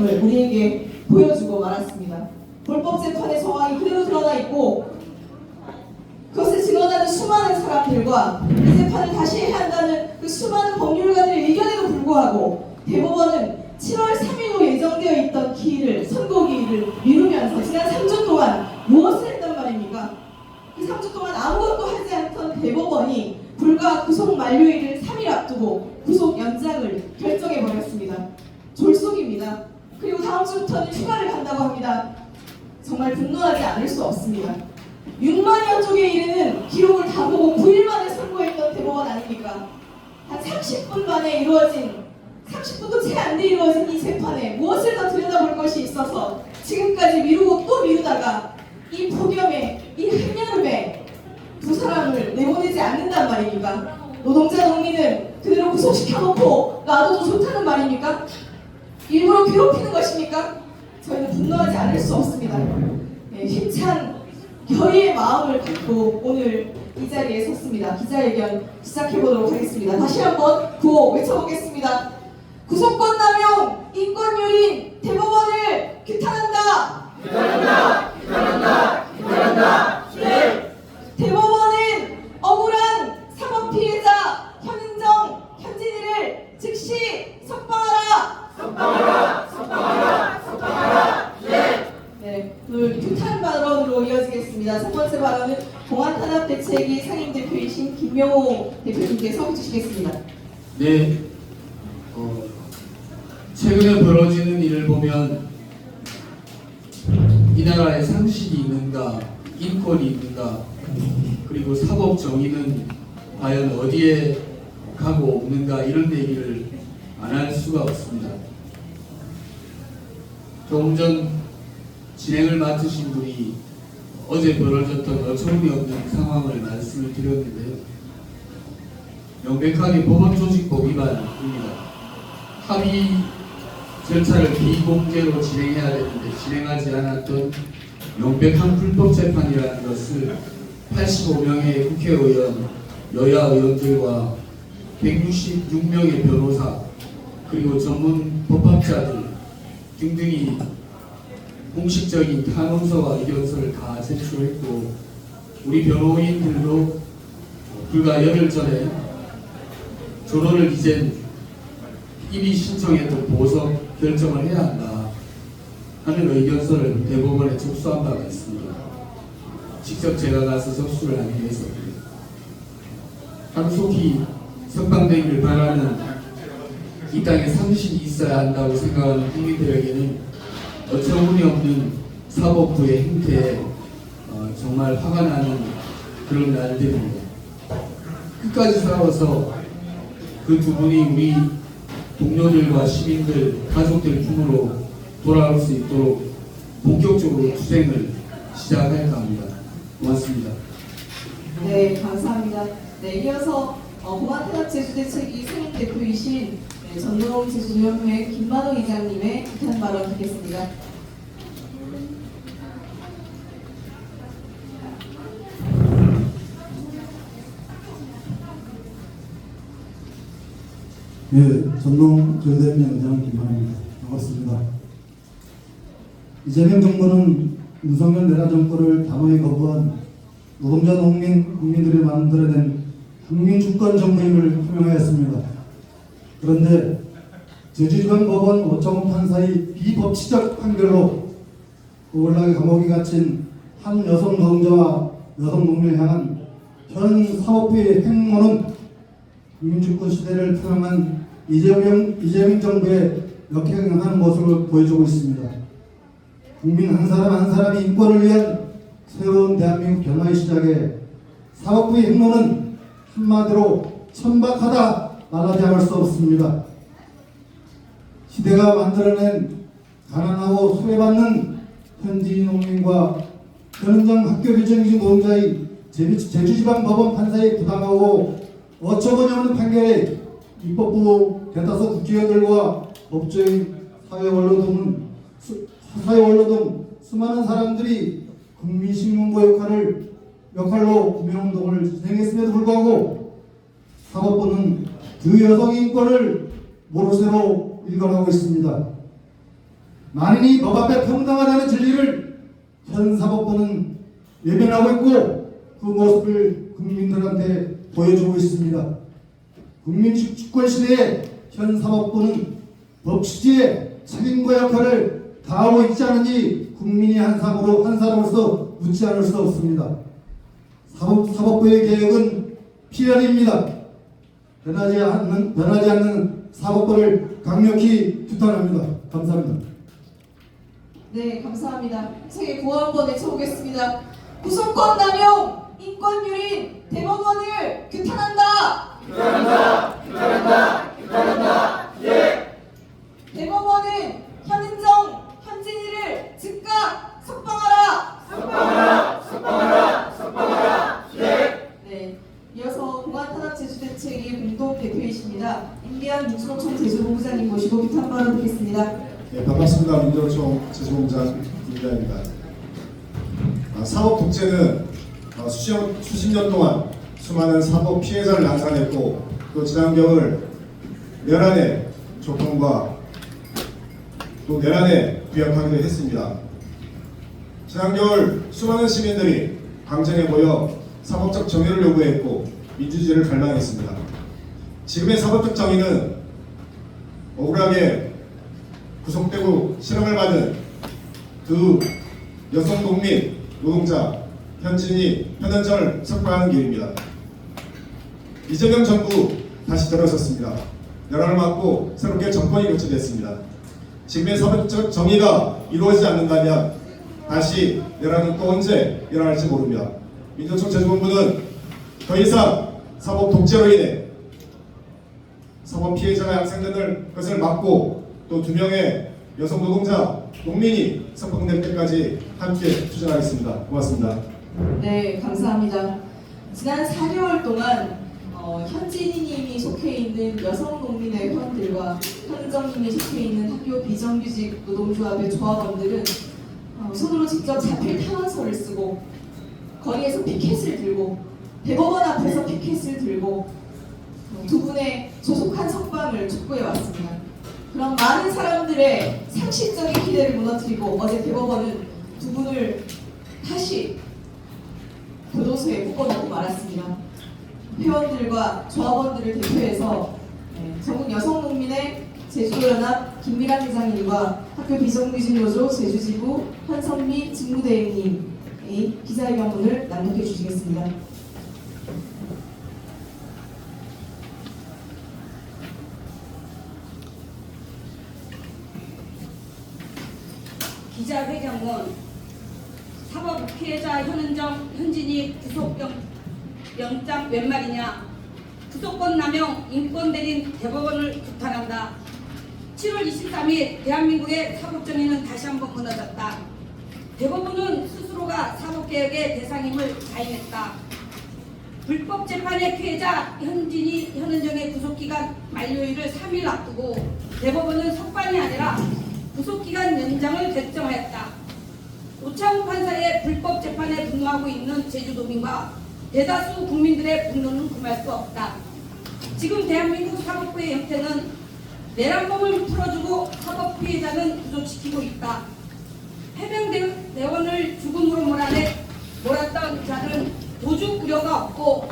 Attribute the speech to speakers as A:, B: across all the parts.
A: 힘을 우리에게 보여주고 말았습니다. 불법 재판의 정황이 그대로 드러나 있고 그것을 증언하는 수많은 사람들과 이 재판을 다시 해야 한다는 그 수많은 법률가들의 의견에도 불구하고 대법원은 7월 3일로 예정되어 있던 선고기일을 미루면서 지난 3주 동안 무엇을 했단 말입니까? 그 3주 동안 아무것도 하지 않던 대법원이 불과 구속 만료일을 3일 앞두고 구속 연장을 결정해버렸습니다. 졸속입니다. 그리고 다음 주부터는 휴가를 간다고 합니다. 정말 분노하지 않을 수 없습니다. 6만여 쪽에 이르는 기록을 다 보고 9일 만에 선고했던 대법원 아닙니까? 한 30분 만에 이루어진 30분도 채 안 돼 이루어진 이 재판에 무엇을 더 들여다볼 것이 있어서 지금까지 미루고 또 미루다가 이 폭염에 이 한여름에 두 사람을 내보내지 않는단 말입니까? 노동자 농민은 그대로 구속시켜놓고 놔둬도 좋다는 말입니까? 일부러 괴롭히는 것입니까? 저희는 분노하지 않을 수 없습니다. 네, 힘찬 결의의 마음을 갖고 오늘 이 자리에 섰습니다. 기자회견 시작해보도록 하겠습니다. 다시 한번 구호 외쳐보겠습니다. 구속권 남용, 인권유린, 대법원을 규탄한다!
B: 규탄한다! 규탄한다! 규탄한다! 네!
A: 대법원은 억울한 사법피해자 현은정, 현진이를 즉시 석방하라!
B: 석방하라! 석방하라! 석방하라! 네!
A: 네, 오늘 규탄 발언으로 이어지겠습니다. 첫 번째 발언은 공안탄압대책위 상임대표이신 김명호 대표님께서 해주시겠습니다.
C: 네, 최근에 벌어지는 일을 보면 이 나라에 상식이 있는가, 인권이 있는가, 그리고 사법 정의는 과연 어디에 가고 없는가 이런 얘기를 안 할 수가 없습니다. 조금 전 진행을 맡으신 분이 어제 벌어졌던 어처구니없는 상황을 말씀을 드렸는데요. 명백하게 법원조직법 위반입니다. 합의 절차를 비공개로 진행해야 되는데 진행하지 않았던 명백한 불법 재판이라는 것을 85명의 국회의원, 여야 의원들과 166명의 변호사 그리고 전문 법학자들 등등이 공식적인 탄원서와 의견서를 다 제출했고 우리 변호인들도 불과 열흘 전에 조론을 이젠 이미 신청했던 보석 결정을 해야 한다 하는 의견서를 대법원에 접수한 바가 있습니다. 직접 제가 가서 접수를 하기 위해서입니다. 함속히 석방되기를 바라는 이 땅에 상식이 있어야 한다고 생각하는 국민들에게는 어처구니없는 사법부의 행태에 정말 화가 나는 그런 날들입니다. 끝까지 싸워서 그 두 분이 우리 동료들과 시민들, 가족들 품으로 돌아올 수 있도록 본격적으로 투쟁을 시작할까 합니다. 고맙습니다.
A: 네, 감사합니다. 네, 이어서 공안탄압제주대책위 상임대표이신 전농 제주도협회 김만호 이장님의 규탄 발언 듣겠습니다.
D: 예, 전농 제주대협회 의장 김만호입니다. 반갑습니다. 이재명 정부는 윤석열 내란 정권을 단호히 거부한 노동자 농민 국민들이 만들어낸 한민주권 정부임을 표명하였습니다. 그런데 제주지방법원 오창호 판사의 비법치적 판결로 오월나게 감옥에 갇힌 한 여성 노동자와 여성 농민을 향한 현 사법부의 행모는 국민주권 시대를 표명한 이재명 정부의 역행하는 모습을 보여주고 있습니다. 국민 한 사람 한 사람의 인권을 위한 새로운 대한민국 변화의 시작에 사법부의 행로는 한마디로 천박하다 말하지 않을 수 없습니다. 시대가 만들어낸 가난하고 소외받는 현지 농민과 현장 학교 교정직 노동자의 제주지방법원 판사의 부당하고 어처구니없는 판결에 입법부 대다수 국회의원들과 법조인, 사회원로 등 수많은 사람들이 국민신문고 역할로 구명운동을 진행했음에도 불구하고 사법부는 그 여성의 인권을 모르쇠로 일관하고 있습니다. 만인이 법 앞에 평등하다는 진리를 현 사법부는 외면하고 있고 그 모습을 국민들한테 보여주고 있습니다. 국민 주권 시대에 현 사법부는 법 취지에 책임과 역할을 다하고 있지 않은지 국민이 한 사람으로서 묻지 않을 수 없습니다. 사법부의 개혁은 필연입니다. 변하지 않는 사법부를 강력히 규탄합니다. 감사합니다.
A: 네, 감사합니다. 세계 구호 한번 외쳐보겠습니다. 구속권 남용, 인권 유린, 대법원을 규탄한다.
B: 규탄한다. 예.
A: 대법원은 현은정, 현진이를 즉각 석방하라.
B: 석방하라. 예.
A: 네, 이어서 공안탄압 제주대책의 공동 대표이십니다. 임기한 민주노총 제주본부장님 모시고 규탄 발언 듣겠습니다.
E: 네, 반갑습니다. 민주노총 제주본부장 김기아입니다. 사법 독재는 수십 년 동안 수많은 사법 피해자를 양산했고 또 진앙경을 내란의 조건과 또 내란에 부역하기도 했습니다. 지난 겨울 수많은 시민들이 광장에 모여 사법적 정의를 요구했고 민주주의를 갈망했습니다. 지금의 사법적 정의는 억울하게 구속되고 실형을 받은 두 여성 농민 노동자 현진이 현은정을 석방하는 길입니다. 이재명 정부 다시 들어섰습니다. 내란을 맞고 새롭게 정권이 교체됐습니다. 지금의 사법적 정의가 이루어지지 않는다면 다시 내란은 또 언제 일어날지 모릅니다. 민주노총 제주본부는 더 이상 사법 독재로 인해 사법 피해자가 양산되는 것을 막고 또 2명의 여성 노동자, 농민이 석방될 때까지 함께 투쟁하겠습니다. 고맙습니다.
A: 네, 감사합니다. 지난 4개월 동안 현진이님이 속해 있는 여성 농민의 회원들과 현정님이 속해 있는 학교 비정규직 노동조합의 조합원들은 손으로 직접 자필 탄원서를 쓰고 거리에서 피켓을 들고 대법원 앞에서 피켓을 들고 두 분의 조속한 석방을 촉구해 왔습니다. 그런 많은 사람들의 상식적인 기대를 무너뜨리고 어제 대법원은 두 분을 다시 교도소에 묶어놓고 말았습니다. 회원들과 조합원들을 대표해서 전국 여성농민의 제주도연합 김미란 회장님과 학교 비정규직 노조 제주지부 현선미 직무대행님이 기자회견문을 낭독해 주시겠습니다.
F: 기자회견문 사법 피해자 현은정, 현진이 구속영장 웬 말이냐. 구속권 남용, 인권 대린 대법원을 규탄한다. 7월 23일 대한민국의 사법정의는 다시 한번 무너졌다. 대법원은 스스로가 사법개혁의 대상임을 자인했다. 불법 재판의 피해자 현진이, 현은정의 구속기간 만료일을 3일 앞두고 대법원은 석방이 아니라 구속기간 연장을 결정하였다. 오창훈 판사의 불법 재판에 분노하고 있는 제주도민과 대다수 국민들의 분노는 금할 수 없다. 지금 대한민국 사법부의 형태는 내란범을 풀어주고 사법 피해자는 구속시키고 있다. 해병대원을 죽음으로 몰았던 자는 도주 우려가 없고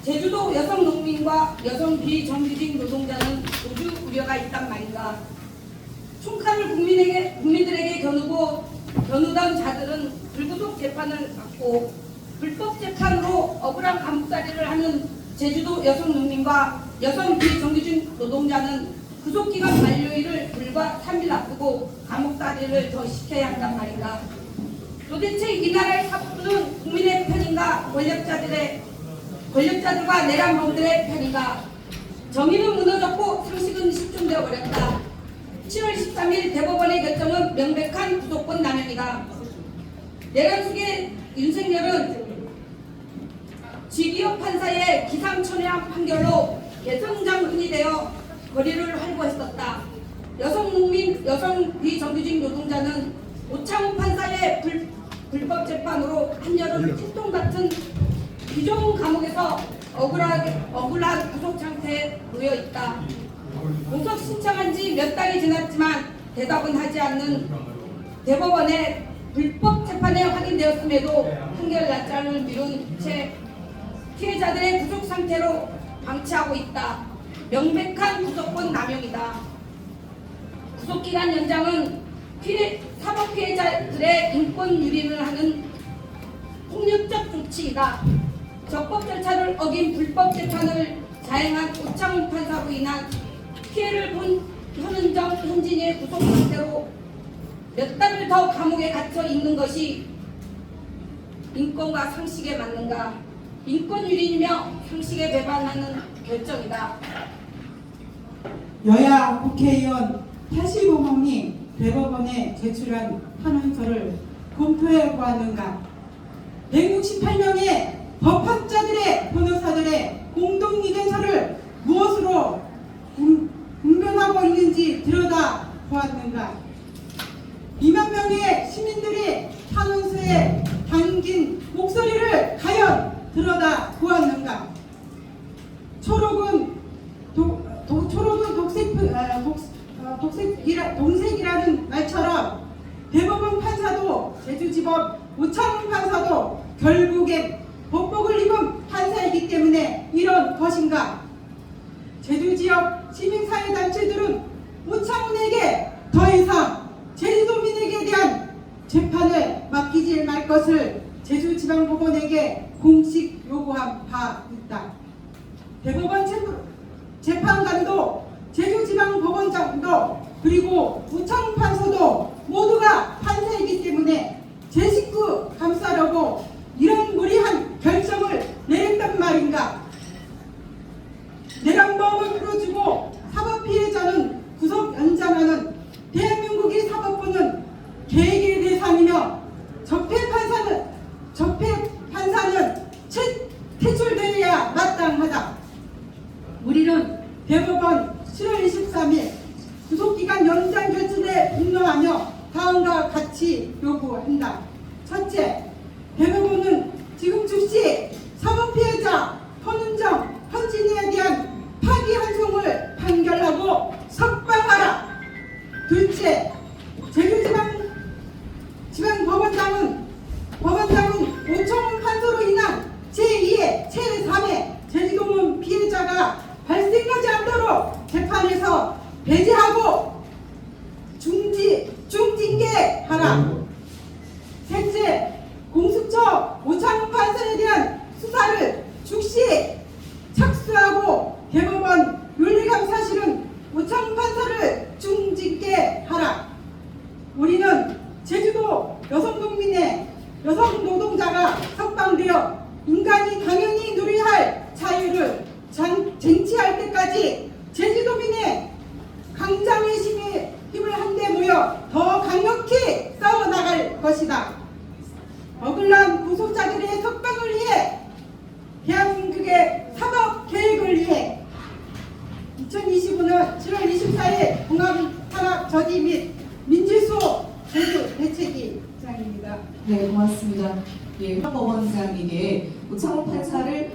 F: 제주도 여성 농민과 여성 비정규직 노동자는 도주 우려가 있단 말인가. 총칼을 국민들에게 겨누던 자들은 불구속 재판을 받고 불법 재판으로 억울한 감옥살이를 하는 제주도 여성 농민과 여성 비정규직 노동자는 구속기간 만료일을 불과 3일 앞두고 감옥살이를 더 시켜야 한단 말인가. 도대체 이 나라의 사법부는 국민의 편인가 권력자들과 내란범들의 편인가. 정의는 무너졌고 상식은 실종되어 버렸다. 7월 13일 대법원의 결정은 명백한 구속권 남용이다. 내란 속의 윤석열은 쥐기업 판사의 기상천외한 판결로 개성장군이 되어 거리를 활보했었다. 여성 농민, 여성 비정규직 노동자는 오창훈 판사의 불법 재판으로 한여름 태통 같은 비좁은 감옥에서 억울한 구속 상태에 놓여 있다. 공석 신청한 지 몇 달이 지났지만 대답은 하지 않는 대법원의 불법 재판에 확인되었음에도 판결 날짜를 미룬 채 피해자들의 구속 상태로 방치하고 있다. 명백한 구속권 남용이다. 구속기간 연장은 사법 피해자들의 인권 유린을 하는 폭력적 조치이다. 적법 절차를 어긴 불법 재판을 자행한 오창훈 판사로 인한 피해를 본 현은정, 현진이의 구속 상태로 몇 달을 더 감옥에 갇혀 있는 것이 인권과 상식에 맞는가? 인권 유린이며 상식에 배반하는 결정이다.
G: 여야 국회의원 85명이 대법원에 제출한 탄원서를 검토해 보았는가? 168명의 법학자들의 변호사들의 공동 의견서를 무엇으로 분별하고 있는지 들여다 보았는가? 2만 명의 시민들이 탄원서에 담긴 목소리를 과연 들여다 보았는가? 초록은 동색이라는 말처럼 대법원 판사도 제주지법 오창훈 판사도 결국엔 법복을 입은 판사이기 때문에 이런 것인가? 제주지역 시민사회단체들은 오창훈에게 더 이상 제주도민에게 대한 재판을 맡기지 말 것을 제주지방법원에게 공식 요구한 바 있다. 대법원 재판관도 제주지방법원장도 그리고 오창훈 판사도 모두가 판사이기 때문에 제 식구 감싸려고 이런 무리한 결정을 내렸단 말인가? 내란법을 풀어주고 사법피해자는 구속 연장하는 대한민국의 사법부는 개혁의 대상이며 적폐판사는 퇴출되어야 마땅하다. 우리는 대법원 7월 23일 구속기간 연장 결정에 분노하며 다음과 같이 요구한다. 첫째, 대법원은 지금 즉시 사법피해자 현은정, 현진이에 대한 파기환송을 판결하고 석방하라. 둘째, 제주지방법원장은 오창훈 판사로 인한 제2의, 제3의 제주도민 피해자가 발생하지 않도록 재판에서 배제하고 중징계하라. 셋째, 공수처 오창훈 판사에 대한 수사를 즉시 착수하고 대법원 윤리감사실은 오창훈 판사를 중징계하라. 우리는 제주도 여성 노동자가 석방되어 인간이 당연히 누려야 할 자유를 쟁취할 때까지 제주도민의 강장의 힘을 한데 모여 더 강력히 싸워나갈 것이다. 억울한 구속자들의 석방을 위해 대한민국의 사법개혁을 위해 2025년 7월 24일 공항탄압 및 민주소 제주 대책위 장입니다.
A: 네, 고맙습니다. 예, 법원장에게 오창훈 판사를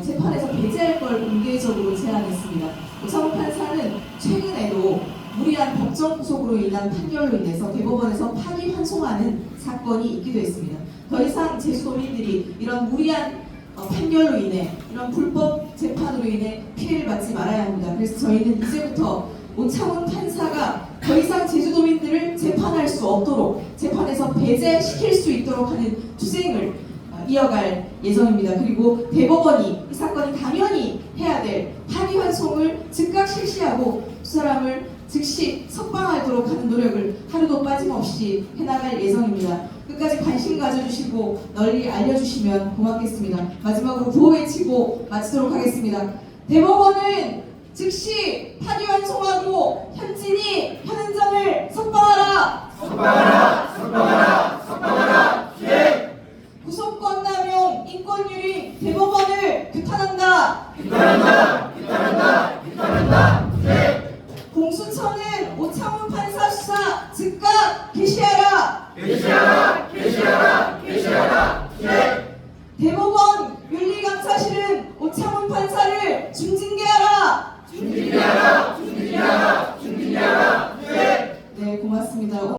A: 재판에서 배제할 걸 공개적으로 제안했습니다. 오창훈 판사는 최근에도 무리한 법정 구속으로 인한 판결로 인해서 대법원에서 파기환송하는 사건이 있기도 했습니다. 더 이상 제주도민들이 이런 무리한 판결로 인해 이런 불법 재판으로 인해 피해를 받지 말아야 합니다. 그래서 저희는 이제부터 오창훈 판사가 더 이상 제주도민들을 재판할 수 없도록 재판에서 배제시킬 수 있도록 하는 투쟁을 이어갈 예정입니다. 그리고 대법원이 이 사건이 당연히 해야 될 파기환송을 즉각 실시하고 두 사람을 즉시 석방하도록 하는 노력을 하루도 빠짐없이 해나갈 예정입니다. 끝까지 관심 가져주시고 널리 알려주시면 고맙겠습니다. 마지막으로 구호 외치고 마치도록 하겠습니다. 대법원은 즉시 파기환송하고 현진이, 현은정을 석방하라!
B: 석방하라! 석방하라! 석방하라! 예!
A: 구속권 남용, 인권 유린, 대법원을 규탄한다!
B: 규탄한다! 규탄한다! 규탄한다! 예!
A: 공수처는 오창훈 판사 수사 즉각 개시하라!